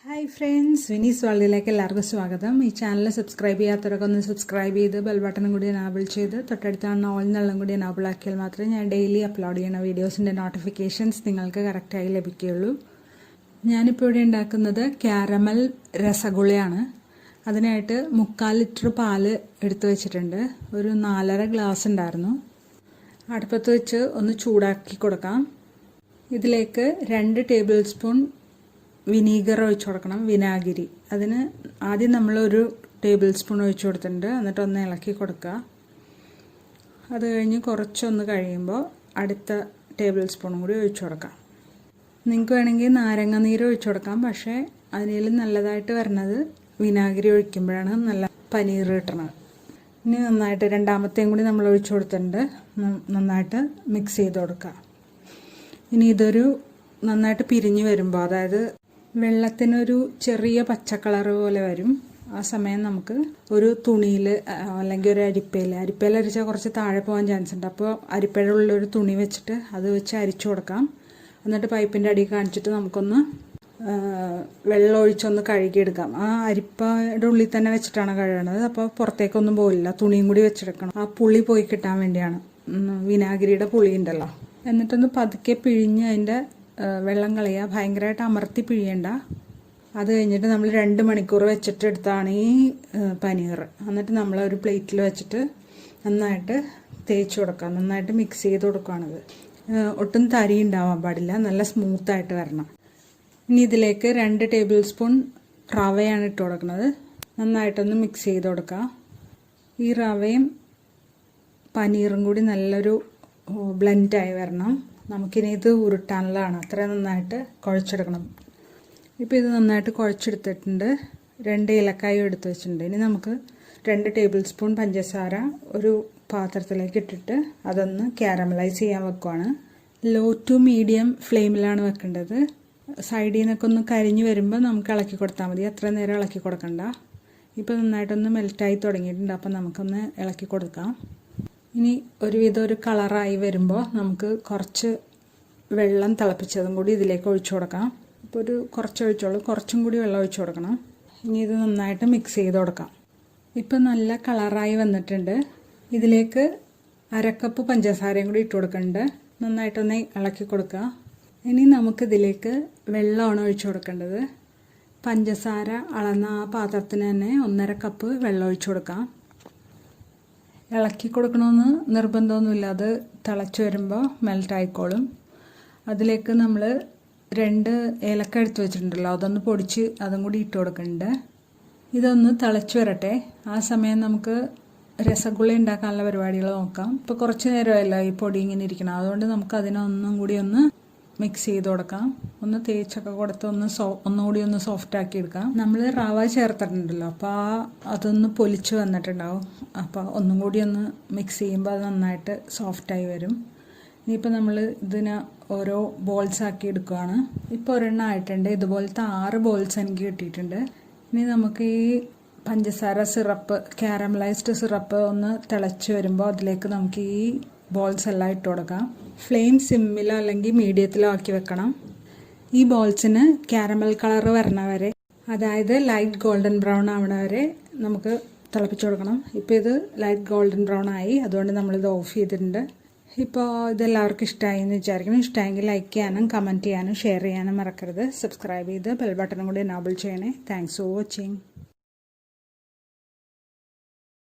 Hi friends, Viniz world എല്ലാവർക്കും സ്വാഗതം. ഈ ചാനൽ സബ്സ്ക്രൈബ് ചെയ്യാത്തവരൊക്കെ ഒന്ന് സബ്സ്ക്രൈബ് ചെയ്ത് ബെൽ ബട്ടണും കൂടി എനാബിൾ ചെയ്ത് തൊട്ടടുത്താണ് ഓൾ എന്നുള്ളതും കൂടി എനാബിൾ ആക്കിയാൽ മാത്രമേ ഞാൻ ഡെയിലി അപ്ലോഡ് ചെയ്യുന്ന വീഡിയോസിൻ്റെ നോട്ടിഫിക്കേഷൻസ് നിങ്ങൾക്ക് കറക്റ്റായി ലഭിക്കുകയുള്ളൂ. ഞാനിപ്പോൾ ഇവിടെ ഉണ്ടാക്കുന്നത് കാരമൽ രസഗുളയാണ്. അതിനായിട്ട് 3/4 ലിറ്റർ പാല് എടുത്തു വെച്ചിട്ടുണ്ട്. ഒരു 4.5 ഗ്ലാസ് ഉണ്ടായിരുന്നു. അടുപ്പത്ത് വെച്ച് ഒന്ന് ചൂടാക്കി കൊടുക്കാം. ഇതിലേക്ക് 2 ടേബിൾ സ്പൂൺ വിനീഗർ ഒഴിച്ചു കൊടുക്കണം, വിനാഗിരി. അതിന് ആദ്യം നമ്മളൊരു ടേബിൾ സ്പൂൺ ഒഴിച്ചു കൊടുത്തിട്ടുണ്ട്. എന്നിട്ട് ഒന്ന് ഇളക്കി കൊടുക്കുക. അത് കഴിഞ്ഞ് കുറച്ചൊന്ന് കഴിയുമ്പോൾ അടുത്ത ടേബിൾ സ്പൂണും കൂടി ഒഴിച്ചു കൊടുക്കാം. നിങ്ങൾക്ക് വേണമെങ്കിൽ നാരങ്ങ നീര് ഒഴിച്ചു കൊടുക്കാം. പക്ഷേ അതിൽ നല്ലതായിട്ട് വരുന്നത് വിനാഗിരി ഒഴിക്കുമ്പോഴാണ് നല്ല പനീർ കിട്ടണത്. ഇനി നന്നായിട്ട് രണ്ടാമത്തെയും കൂടി നമ്മൾ ഒഴിച്ചു കൊടുത്തിട്ടുണ്ട്. നന്നായിട്ട് മിക്സ് ചെയ്ത് കൊടുക്കുക. ഇനി ഇതൊരു നന്നായിട്ട് പിരിഞ്ഞ് വരുമ്പോൾ, അതായത് വെള്ളത്തിനൊരു ചെറിയ പച്ച കളർ പോലെ വരും. ആ സമയം നമുക്ക് ഒരു തുണിയിൽ അല്ലെങ്കിൽ ഒരു അരിപ്പയിൽ അരിച്ചാൽ കുറച്ച് താഴെ പോകാൻ ചാൻസ് ഉണ്ട്. അപ്പോൾ അരിപ്പയുടെ ഉള്ളൊരു തുണി വെച്ചിട്ട് അത് വെച്ച് അരിച്ചു കൊടുക്കാം. എന്നിട്ട് പൈപ്പിൻ്റെ അടി കാണിച്ചിട്ട് നമുക്കൊന്ന് വെള്ളം ഒഴിച്ചൊന്ന് കഴുകിയെടുക്കാം. ആ അരിപ്പയുടെ ഉള്ളിൽ തന്നെ വെച്ചിട്ടാണ് കഴുകണത്. അപ്പോൾ പുറത്തേക്കൊന്നും പോകില്ല. തുണിയും കൂടി വെച്ചെടുക്കണം. ആ പുളി പോയി കിട്ടാൻ വേണ്ടിയാണ്. വിനാഗിരിയുടെ പുളി ഉണ്ടല്ലോ. എന്നിട്ടൊന്ന് പതുക്കെ പിഴിഞ്ഞ് അതിൻ്റെ വെള്ളം കളയുക. ഭയങ്കരമായിട്ട് അമർത്തി പിഴിയണ്ട. അത് കഴിഞ്ഞിട്ട് നമ്മൾ 2 മണിക്കൂർ വെച്ചിട്ട് എടുത്താണ് ഈ പനീർ. എന്നിട്ട് നമ്മൾ ഒരു പ്ലേറ്റിൽ വെച്ചിട്ട് നന്നായിട്ട് തേച്ച് കൊടുക്കുക. നന്നായിട്ട് മിക്സ് ചെയ്ത് കൊടുക്കുകയാണിത്. ഒട്ടും തരി ഉണ്ടാവാൻ പാടില്ല. നല്ല സ്മൂത്തായിട്ട് വരണം. ഇനി ഇതിലേക്ക് 2 ടേബിൾ സ്പൂൺ റവയാണ് ഇട്ട് കൊടുക്കുന്നത്. നന്നായിട്ടൊന്ന് മിക്സ് ചെയ്ത് കൊടുക്കുക. ഈ റവയും പനീറും കൂടി നല്ലൊരു ബ്ലെൻഡായി വരണം. നമുക്കിനി ഇത് ഉരുട്ടാനുള്ളതാണ്. അത്ര നന്നായിട്ട് കുഴച്ചെടുക്കണം. ഇപ്പോൾ ഇത് നന്നായിട്ട് കുഴച്ചെടുത്തിട്ടുണ്ട്. 2 ഏലക്കായും എടുത്ത് വെച്ചിട്ടുണ്ട്. ഇനി നമുക്ക് 2 ടേബിൾ സ്പൂൺ പഞ്ചസാര ഒരു പാത്രത്തിലേക്ക് ഇട്ടിട്ട് അതൊന്ന് കാരമലൈസ് ചെയ്യാൻ വെക്കുവാണ്. ലോ ടു മീഡിയം ഫ്ലെയിമിലാണ് വെക്കേണ്ടത്. സൈഡിൽ നിന്നൊക്കെ ഒന്ന് കരിഞ്ഞ് വരുമ്പോൾ നമുക്ക് ഇളക്കി കൊടുത്താൽ മതി. അത്ര നേരം ഇളക്കി കൊടുക്കണ്ട. ഇപ്പോൾ നന്നായിട്ടൊന്ന് മെൽറ്റായി തുടങ്ങിയിട്ടുണ്ട്. അപ്പം നമുക്കൊന്ന് ഇളക്കി കൊടുക്കാം. ഇനി ഒരുവിധം ഒരു കളറായി വരുമ്പോൾ നമുക്ക് കുറച്ച് വെള്ളം തിളപ്പിച്ചതും കൂടി ഇതിലേക്ക് ഒഴിച്ചു കൊടുക്കാം. ഇപ്പോൾ ഒരു കുറച്ച് ഒഴിച്ചോളൂ. കുറച്ചും കൂടി വെള്ളം ഒഴിച്ചു കൊടുക്കണം. ഇനി ഇത് നന്നായിട്ട് മിക്സ് ചെയ്ത് കൊടുക്കാം. ഇപ്പോൾ നല്ല കളറായി വന്നിട്ടുണ്ട്. ഇതിലേക്ക് 1/2 കപ്പ് പഞ്ചസാരയും കൂടി ഇട്ട് കൊടുക്കുന്നുണ്ട്. നന്നായിട്ടൊന്ന് ഇളക്കി കൊടുക്കുക. ഇനി നമുക്കിതിലേക്ക് വെള്ളമാണ് ഒഴിച്ചു കൊടുക്കേണ്ടത്. പഞ്ചസാര അളന്ന ആ പാത്രത്തിന് തന്നെ 1.5 കപ്പ് വെള്ളം ഒഴിച്ചു കൊടുക്കാം. ഇളക്കി കൊടുക്കണമെന്ന് നിർബന്ധമൊന്നുമില്ല. അത് തിളച്ച് വരുമ്പോൾ മെൽറ്റായിക്കോളും. അതിലേക്ക് നമ്മൾ 2 ഏലക്ക എടുത്ത് വെച്ചിട്ടുണ്ടല്ലോ, അതൊന്ന് പൊടിച്ച് അതും കൂടി ഇട്ട് കൊടുക്കുന്നുണ്ട്. ഇതൊന്ന് തിളച്ച് വരട്ടെ. ആ സമയം നമുക്ക് രസഗുള ഉണ്ടാക്കാനുള്ള പരിപാടികൾ നോക്കാം. ഇപ്പോൾ കുറച്ച് നേരമല്ലോ ഈ പൊടി ഇങ്ങനെ ഇരിക്കണം. അതുകൊണ്ട് നമുക്ക് അതിനൊന്നും കൂടി ഒന്ന് മിക്സ് ചെയ്ത് കൊടുക്കാം. ഒന്ന് തേച്ചൊക്കെ കൊടുത്ത് ഒന്നുകൂടി ഒന്ന് സോഫ്റ്റ് ആക്കി എടുക്കാം. നമ്മൾ റവ ചേർത്തിട്ടുണ്ടല്ലോ, അപ്പോൾ അതൊന്ന് പൊലിച്ച് വന്നിട്ടുണ്ടാവും. അപ്പോൾ ഒന്നും കൂടി ഒന്ന് മിക്സ് ചെയ്യുമ്പോൾ അത് നന്നായിട്ട് സോഫ്റ്റായി വരും. ഇനിയിപ്പോൾ നമ്മൾ ഇതിനെ ഓരോ ബോൾസ് ആക്കി എടുക്കുകയാണ്. ഇപ്പോൾ ഒരെണ്ണം ആയിട്ടുണ്ട്. ഇതുപോലത്തെ 6 ബോൾസ് എനിക്ക് കിട്ടിയിട്ടുണ്ട്. ഇനി നമുക്ക് ഈ പഞ്ചസാര സിറപ്പ്, കാരമലൈസ്ഡ് സിറപ്പ് ഒന്ന് തിളച്ച് വരുമ്പോൾ അതിലേക്ക് നമുക്ക് ഈ ബോൾസ് എല്ലാം ഇട്ട് കൊടുക്കാം. ഫ്ലെയിം സിമ്മിലോ അല്ലെങ്കിൽ മീഡിയത്തിലോ ആക്കി വെക്കണം. ഈ ബോൾസിന് കാരമൽ കളർ വരണ വരെ, അതായത് ലൈറ്റ് ഗോൾഡൻ ബ്രൗൺ ആവണ വരെ നമുക്ക് തിളപ്പിച്ച് കൊടുക്കണം. ഇപ്പോൾ ഇത് ലൈറ്റ് ഗോൾഡൻ ബ്രൗൺ ആയി. അതുകൊണ്ട് നമ്മളിത് ഓഫ് ചെയ്തിട്ടുണ്ട്. ഇപ്പോൾ ഇതെല്ലാവർക്കും ഇഷ്ടമായി എന്ന് വിചാരിക്കണം. ഇഷ്ടമായെങ്കിൽ ലൈക്ക് ചെയ്യാനും കമൻറ്റ് ചെയ്യാനും ഷെയർ ചെയ്യാനും മറക്കരുത്. സബ്സ്ക്രൈബ് ചെയ്ത് ബെൽ ബട്ടണും കൂടി എനാബിൾ ചെയ്യണേ. Thanks for watching.